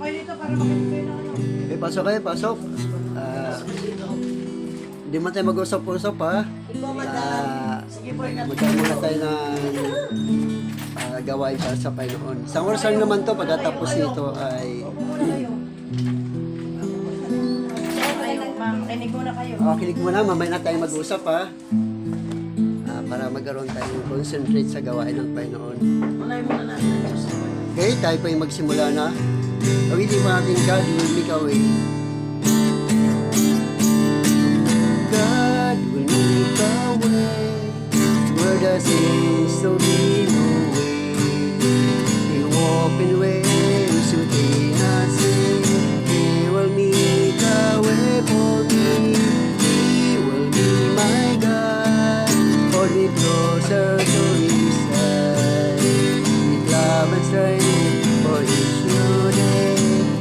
kayo dito para makinig kayo ng ano. Okay, pasok kayo, pasok. Hindi mo tayo mag-usap-usap ha. Ikaw, madam. Sige po, ingat. Magkaroon muna tayo ng gawain para sa Panginoon. Isang oras lang naman to pagkatapos nito ay... Makinig muna kayo. Kinig muna, mamaya na tayo mag-usap ha. Para magkaroon tayo ng concentrate sa gawain ng Panginoon. Unahin muna natin ang Diyos. Okay, tayo pa yung magsimula na. Awitin mo natin, God will make a way. God will make a way where there seems to be no way. He will open ways you cannot see. He will make a way for me. He will be my God. Hold me closer to His side. With love and strength for each new day.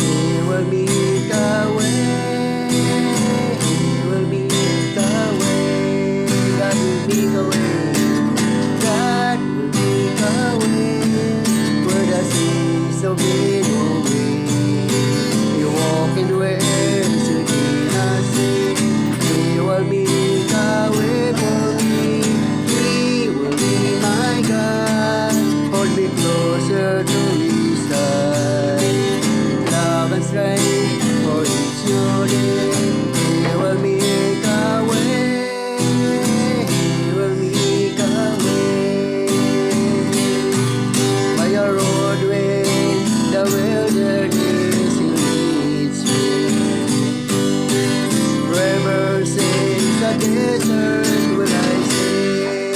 He will make a way. He will make a way. God will make a way. God will make a way where there seems to be no way. You walk in ways you cannot see. He will make a way for me. He will be my God. Hold me closer to His side. With love and strength for each new day. He will make a way. He will make a way. By a roadway, the wilderness He leads me. Rivers in the desert will I stay.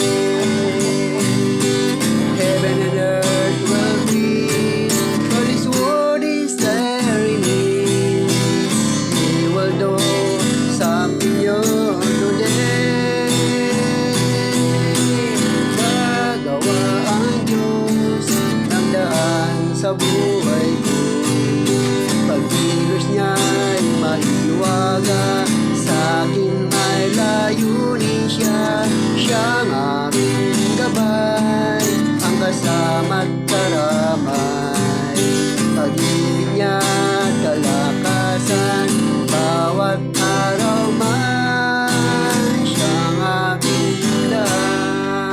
Heaven and earth will be, for His word is there in me. He will do something new today. Gagawa ang Diyos ng daan sa buhay ko. Pag-ilos niya'y mahiwaga, sa akin ay layunin siya. Siyang aking gabay, ang kasama't karamay. Pag-ibig niya't kalakasan, bawat araw man siyang aking daan.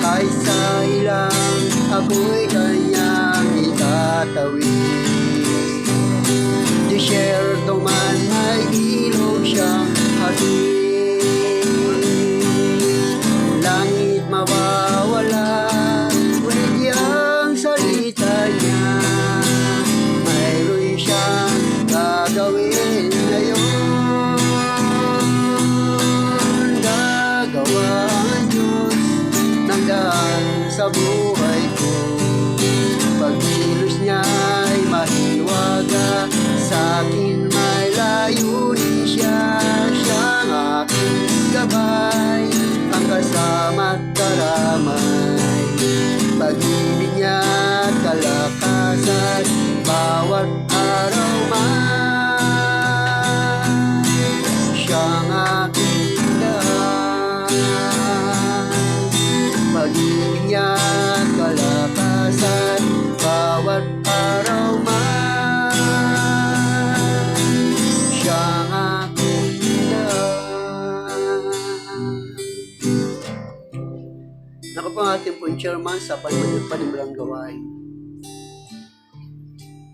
Kahit sa ilang ako'y kanyang itatawid. Disyerto man may ilog siyang hatid. Langit mawawala, pwede ang salita niya. Mayroon siyang gagawin ngayon. Gagawa ang Diyos ng daan sa buhay ko. Pag-ilos niya'y mahiwaga, sa akin may layunin siya. Siyang aking gabay, ang kasama't karamay. Pag-ibig niya't kalakasan, bawat araw man siyang aking daan. Pag-ibig niya't kalakasan, bawat araw man siyang aking daan. Ako po ang ating pong chairman sa panimulang gawain.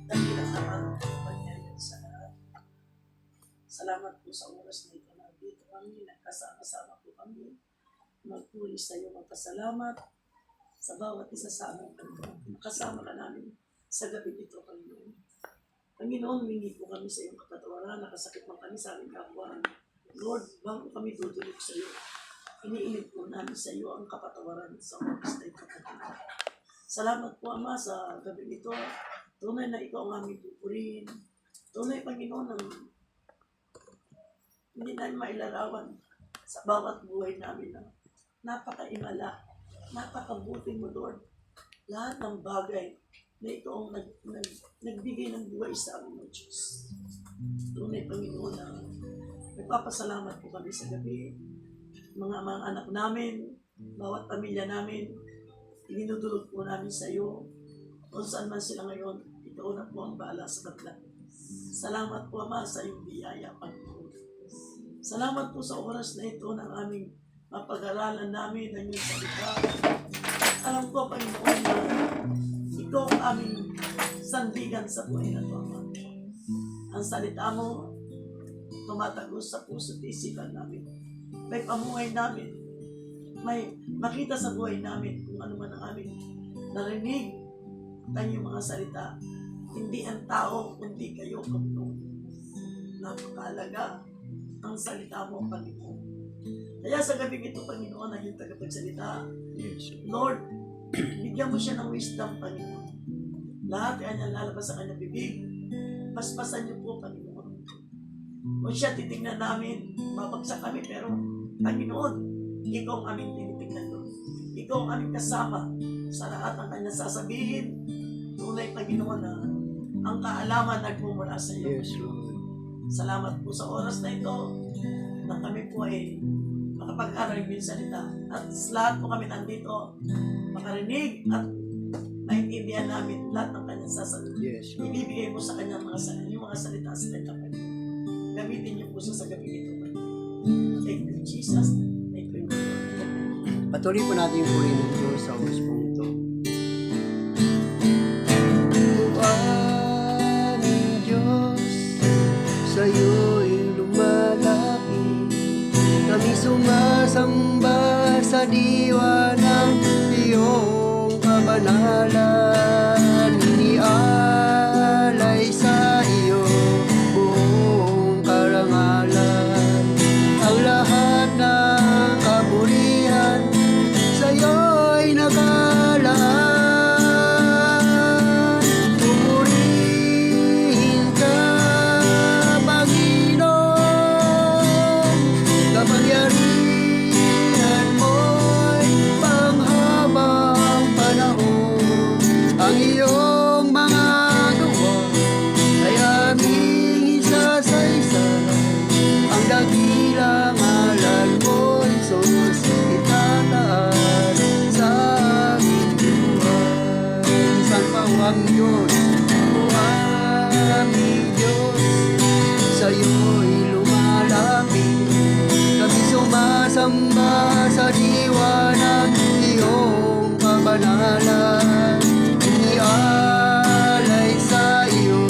Dakilang naman ang pangyayari sa lahat. Salamat po sa oras na ito na dito kami, nagkasama-sama po kami. Magpuli sa iyo magpasalamat sa bawat isa sa amin. Makasama ka namin sa gabi ito, Panginoon. Panginoon, humingi po kami sa iyong katatawaran, nakasakit man kami sa aming kapwa. Lord, bago kami tutulog sa iyo, iniinit po namin sa iyo ang kapatawaran sa oras na ito. Salamat po, Ama, sa gabi ito. Tunay na ikaw ang aming pupurihin. Tunay, Panginoon, ang hindi namin mailarawan sa bawat buhay namin na napakaimala, napakabuti mo, Lord. Lahat ng bagay na ito ang nagbigay ng buhay sa amin, Lord Diyos. Tunay, Panginoon, na nagpapasalamat po kami sa gabi. Mga anak namin, bawat pamilya namin, inidudulog po namin sa iyo. Kung saan man sila ngayon, ikaw na po ang bahala sa kanila. Salamat po, Ama, sa iyong biyaya, Panginoon. Salamat po sa oras na ito ng aming mapag-aralan namin ng iyong salita. Alam ko, Panginoon, na ikaw ang aming sandigan sa buhay na ito, Ama. Ang salita mo, tumatagos sa puso at isipan namin. May pamuhay namin. May makita sa buhay namin kung ano man ang aming narinig ng iyong mga salita. Hindi ang tao, kundi kayo, Panginoon. Napakalaga ang salita mo, Panginoon. Kaya sa gabi ito, Panginoon, ang iyong tagapagsalita, Yes. Lord, bigyan mo siya ng wisdom, Panginoon. Lahat kanya lalabas sa kanyang bibig. Paspasan niyo po, Panginoon. Kung siya titignan namin, mabagsak kami, pero Panginoon, ikaw ang aming tinitignan doon. Ikaw ang aming kasama sa lahat ng kanyang sasabihin. Tunay, Panginoon, na ang kaalaman nagmumula sa iyo. Yes, Lord. Salamat po sa oras na ito na kami po ay makapag-aral ng salita. At sa lahat po kami nandito, makarinig at maintindihan namin lahat ng kanyang sasabihin. Yes, Lord. Ibibigay mo sa kanyang mga salita, yung mga salita sa kanyang Panginoon. Gamitin niyo po siya sa gabi ito. Thank you, Jesus. Thank you, Lord. Patuloy po natin yung puri ng Diyos sa oras pong ito. O aming Diyos, sa iyo'y lumalapit. Kami sumasamba sa diwa ng iyong kabanalan. Inialay sa iyo buong karangalan. Ang lahat ng kaburihan sa iyo'y nakalaan. Purihin ka, Panginoon, kapangyarihan mo'y panghabang panahon. Ang iyong mga gawa ay aming isasaysay. Ang dakilang ngalan mo, Jesus, itataas sa aming buhay. San pa ang Diyos, o aming Diyos, sa iyo'y lumalapit. Kami sumasamba sa diwa ng iyong kabanalan. Inialay sa iyo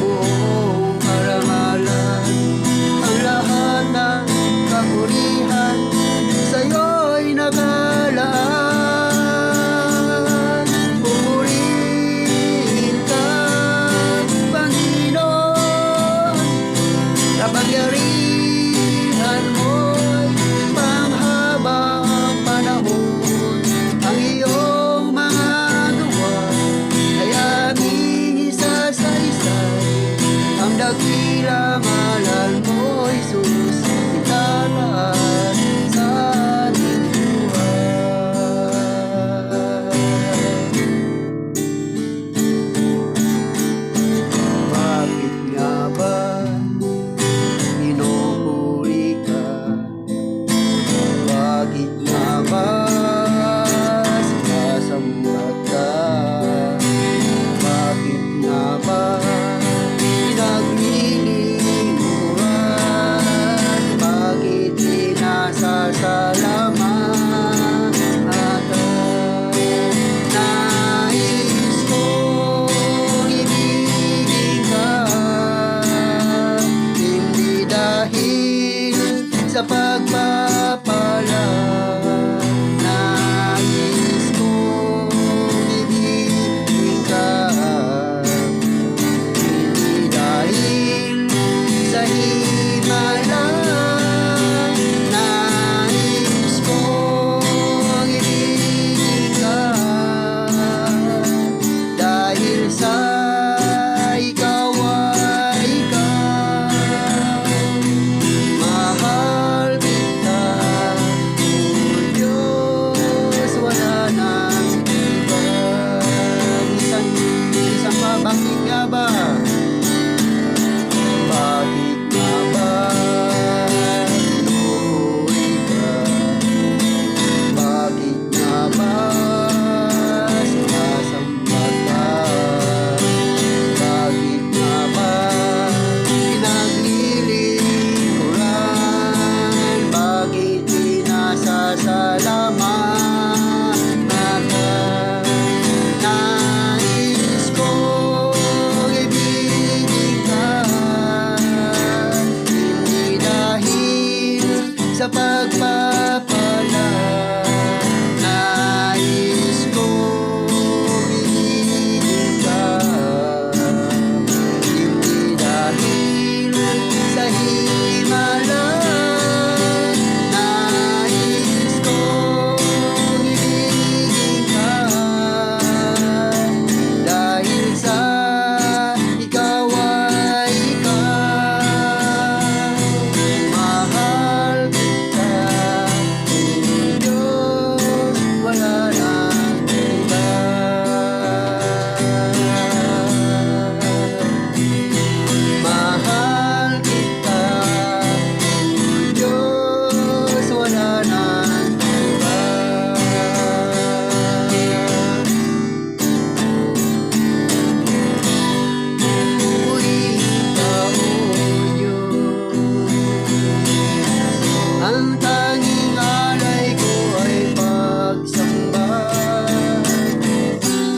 buong karangalan. Ang lahat ng kaburihan sa iyo'y nakalaan. Purihin ka, Panginoon, kapangyarihan mo'y panghabang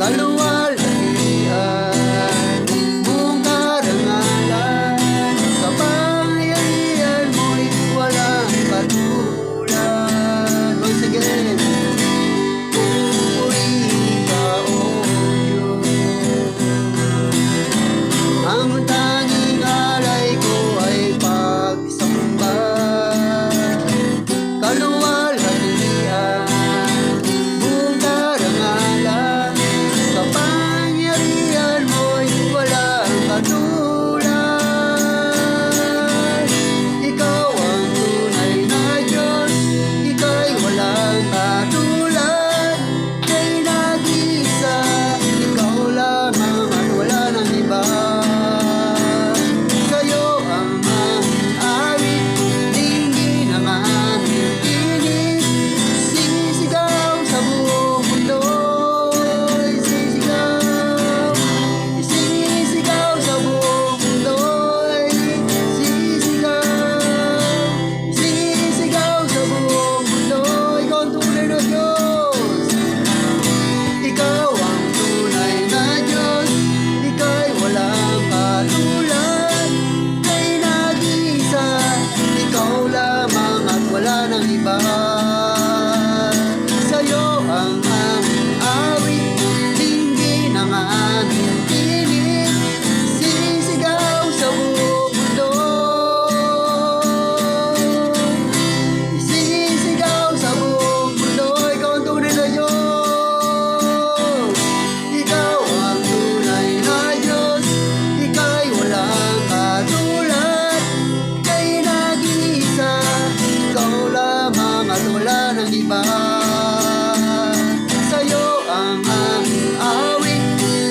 kaluwalhatian mong karangalan, kapangyarihan mo'y walang katulad. Once again, purihin ka, O Diyos. Ang tanging alay ko ay pagsamba, kaluwalhatian mong karangalan, kapangyarihan mo'y walang katulad. Ikaw ang tunay na Diyos, ika'y walang katulad, kay nag-isa, ikaw lamang at wala nang iba. Sa'yo ang aming awit, dinggin ang aming tinig, sisigaw sa buong mundo, sisigaw, sisigaw sa buong mundo, sisigaw, sisigaw sa buong mundo. Ikaw ang tunay na Diyos, ikaw ang tunay na Diyos, ika'y walang katulad, kay nag-isa, ikaw lamang at wala nang iba. Sa'yo ang aming awit, dinggin ang aming tinig, sisigaw sa buong mundo, sisigaw sa buong mundo. Ikaw ang tunay na Diyos, ikaw ang tunay na Diyos, ika'y walang katulad, kay nag-isa, ikaw lamang at wala nang iba. Sa'yo ang aming awit,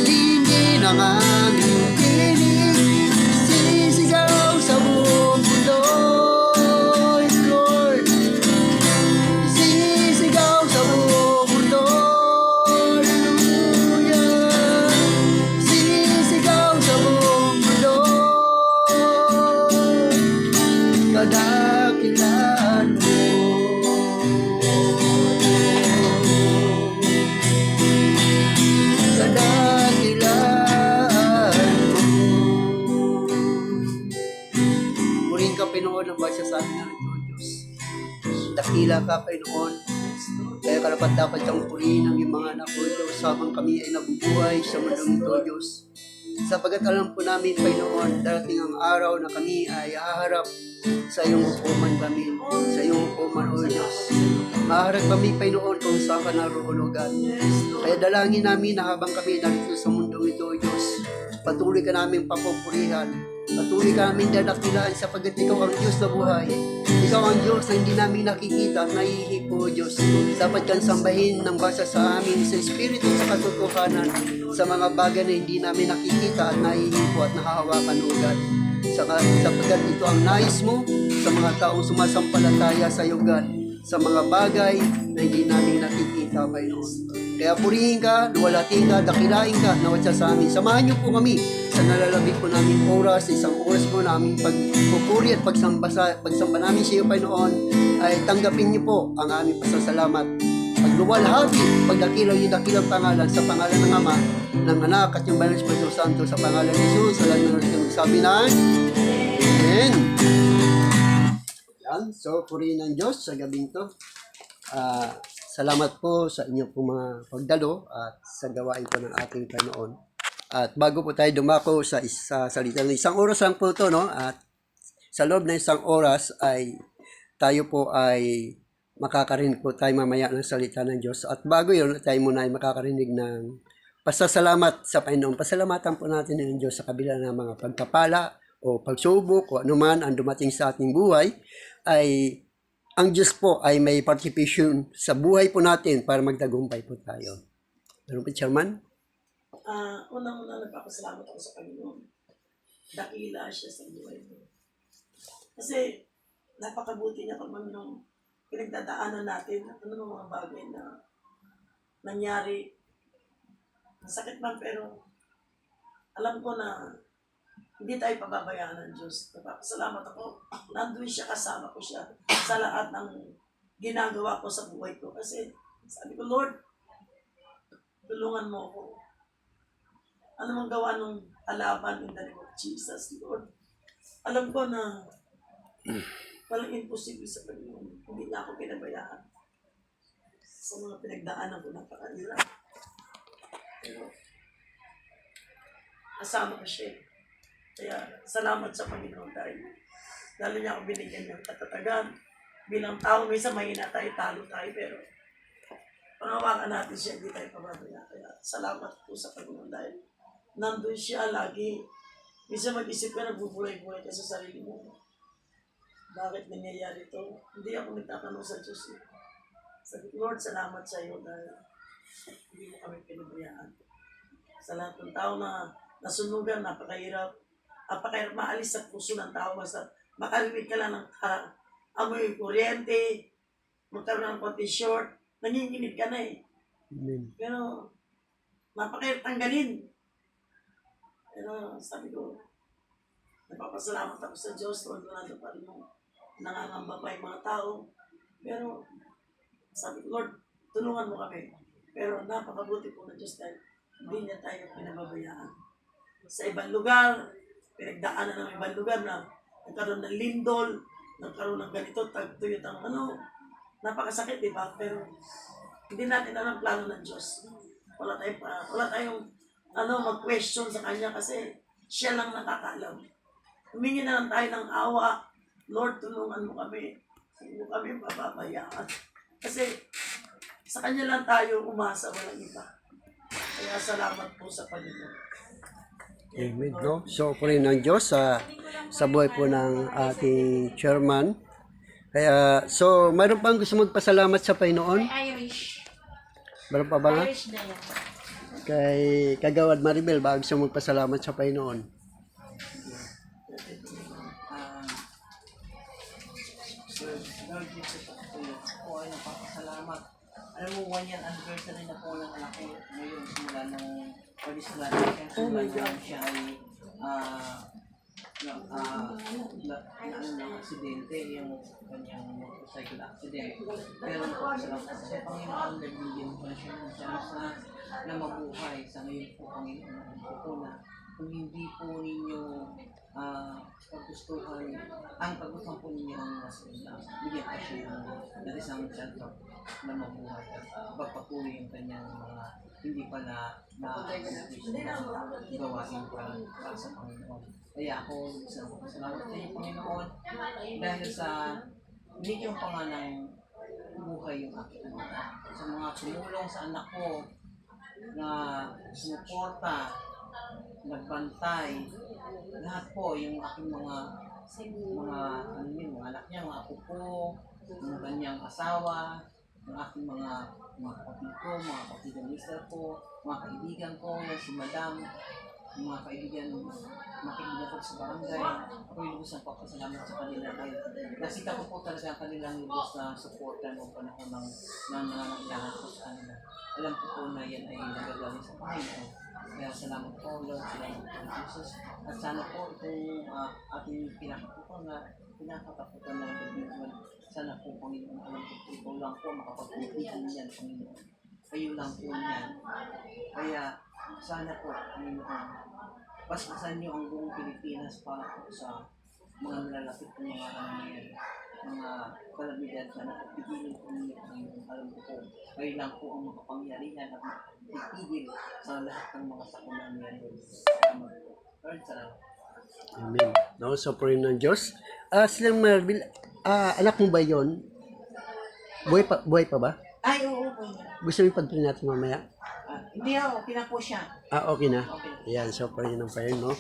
dinggin ang aming tinig, sisigaw sa buong mundo, Lord, sisigaw sa buong mundo, hallelujah, sisigaw sa buong mundo, kadakilaan mo, kadakilaan mo. Purihin ka, Panginoon, ang basa sa amin ng ito, Diyos. Dakila ka, Panginoon, kaya karapat dapat kang purihin ang iyong mga anak, O Diyos, habang kami ay nabubuhay sa mundong ito, Diyos. Sapagat alam po namin, Panginoon, darating ang araw na kami ay haharap sa iyong hukuman kami, sa iyong hukuman, O Diyos. Haharap kami, Panginoon, kung saan ka naroon, O God. Kaya dalangin namin na habang kami narito sa mundong ito, O Diyos, patuloy ka namin papupurihan, patuloy ka namin dadakilaan sapagat ikaw ang Diyos na buhay. Ikaw ang Diyos na hindi namin nakikita at naihipo, O Diyos. Dapat kang sambahin ng basa sa amin sa Espiritu sa katotohanan sa mga bagay na hindi namin nakikita at naihipo at nahahawakan, O God. Sapagat ito ang nais mo sa mga taong sumasampalataya sa iyo, God, sa mga bagay na hindi namin nakikita, Panginoon. Kaya purihin ka, luwalatin ka, dakilain ka, nawat sa amin. Samahan niyo po kami sa nalalabig po namin oras, isang oras po namin pagpupuri at pagsamba namin sa iyo, Panginoon, ay tanggapin niyo po ang aming pasasalamat. Pagluwalhati, pagdakilang yung dakilang pangalan sa pangalan ng Ama, ng Anak at yung Banal na Espiritu Santo sa pangalan ni Jesus, sa lahat ng nagsabi na, Amen. Yan, so purihin ng Diyos sa gabing to. Salamat po sa inyo pong mga pagdalo at sa gawain po ng ating Panginoon. At bago po tayo dumako sa salita ng isang oras lang po ito, no? At sa loob ng isang oras ay tayo po ay makakarinig po tayo mamaya ng salita ng Diyos. At bago yun, tayo muna ay makakarinig ng pasasalamat sa Panginoon. Pasalamatan po natin ng Diyos sa kabila ng mga pagkapala o pagsubok o anuman ang dumating sa ating buhay, ay ang Diyos po ay may participation sa buhay po natin para magtagumpay po tayo. Ano po, Chairman? Unang-una nagpapasalamat ako sa Panginoon. Dakila siya sa buhay mo. Kasi napakabuti niya kung anong pinagdadaanan natin, ano mga bagay na nangyari. Masakit man, pero alam ko na hindi tayo pababayaan ng Diyos. Salamat ako. Nandun siya, kasama ko siya sa lahat ng ginagawa ko sa buhay ko. Kasi sabi ko, Lord, tulungan mo ako. ano mang gawa ng alaban in the name of Jesus, Lord. Alam ko na walang imposible sa Panginoon. Hindi niya ako pinabayaan. Sa mga pinagdaanan ko napakahirap. Pero, kasama ko siya. Kaya, salamat sa Panginoon dahil lalo niya ako binigyan ng katatagan. Bilang tao, minsan mahina tayo, talo tayo, pero pangawakan natin siya, hindi tayo pababaya. Kaya, salamat po sa Panginoon dahil nandun siya lagi. Minsan mag-isip ka, nagbubulay-bulay ka sa sarili mo. Bakit nangyayari ito? Hindi ako nagtatanong sa Diyos. Sabi ko, Lord, salamat sa iyo dahil hindi mo kami pinabayaan. Sa lahat ng tao na nasunugan, napakahirap. Napakahirap maalis sa puso ng tao. Basta makarinig ka lang ng amoy kuryente, magkaroon ng konti short, nanginginig ka na eh. Amen. Pero, napakahirap tanggalin. Pero sabi ko, nagpapasalamat ako sa Diyos, Lord, nandun pa rin yung nangangamba pa yung mga tao. Pero, sabi ko, Lord, tulungan mo kami. Pero napakabuti po ng Diyos dahil hindi niya tayo pinababayaan. Sa ibang lugar, pinagdaanan ng ibang lugar na nagkaroon ng lindol, nagkaroon ng ganito, tagtuyot ang napakasakit, di ba? Pero hindi natin alam ang plano ng Diyos. Wala tayong mag-question sa Kanya kasi siya lang nakakaalam. Humingi na lang tayo ng awa. Lord, tulungan mo kami. Hindi mo kami pababayaan. Kasi sa Kanya lang tayo umasa, walang iba. Kaya salamat po sa Panginoon. Amen. No? So, po rin ng Diyos sa buhay po ng ating chairman. Kaya, so, mayroon pang gusto magpasalamat sa Panginoon? Irish. Mayroon pa ba nga? Irish na yan. Kay Kagawad Maribel, ba gusto magpasalamat sa Panginoon? Lord Jesus po ay napapasalamat. Alam mo, 1 year anniversary na po ng anak ko ngayon simula ng pag-isla. Siya ay ng aksidente, yung kanyang motorcycle accident. Pero salamat sa Panginoon, nagbigyan ko siya ng chance na mabuhay sa ngayon po, Panginoon. Po na kung hindi po ninyo kagustuhan, ang kagustuhan po ninyo ang bigyan pa siya ng isang chance na mabuhay at pagpatuloy yung kanyang mga hindi pa na gawain para sa Panginoon. Kaya ako, salamat sa iyo, Panginoon, dahil sa binigyang pa nga ng buhay yung aking anak. Sa mga tumulong sa anak ko na sumuporta, nagbantay, lahat po yung aking mga anak niya, mga apo ko, yung kanyang asawa, yung aking mga kapatid ko, mga kapatid ng mister ko, mga kaibigan ko, si Madam, yung mga kaibigan ko sa barangay. Ako yung lubos ng papasalamat sa kanila dahil nasita ko po talaga ang kanilang lubos na suporta noong panahon ng nangangailangan ko sa kanila. Alam ko po na yan ay nagagaling sa Panginoon. Kaya salamat po, Lord, salamat po, Jesus. At sana po itong ating pinakataputan ng Panginoon. Sana po, Panginoon, alam ko po, ikaw lang po makapagpilihan niyan, Panginoon. Kayo lang po niyan. Kaya sana po, Panginoon, baskasan niyo ang buong Pilipinas para po sa mga nalalapit ng mga kalamidad. Sana po, pigilin po niyo, Panginoon. Alam ko po, kayo lang po ang makapangyarihan at pipigil sa lahat ng mga sakunan niya. Salamat po. Lord, salamat. Amen. No, so po rin ng Diyos. Silang Maribel, anak mo ba yon? Buhay pa ba? Ay, oo po niya. Gusto mo ipag-pray natin mamaya? Hindi ako, pinapo siya. Okay na. Okay. Ayan, so pa rin ng payon, no?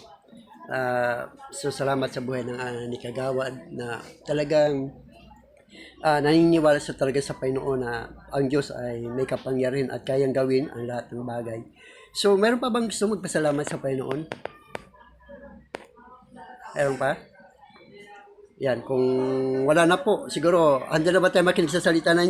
So, salamat sa buhay ng ni Kagawad na talagang naniniwala sa talaga sa Panginoon na ang Diyos ay may kapangyarihan at kayang gawin ang lahat ng bagay. So, meron pa bang gusto magpasalamat sa Panginoon? Meron pa? Yan, kung wala na po, siguro, handa na ba tayo makinig sa salita ng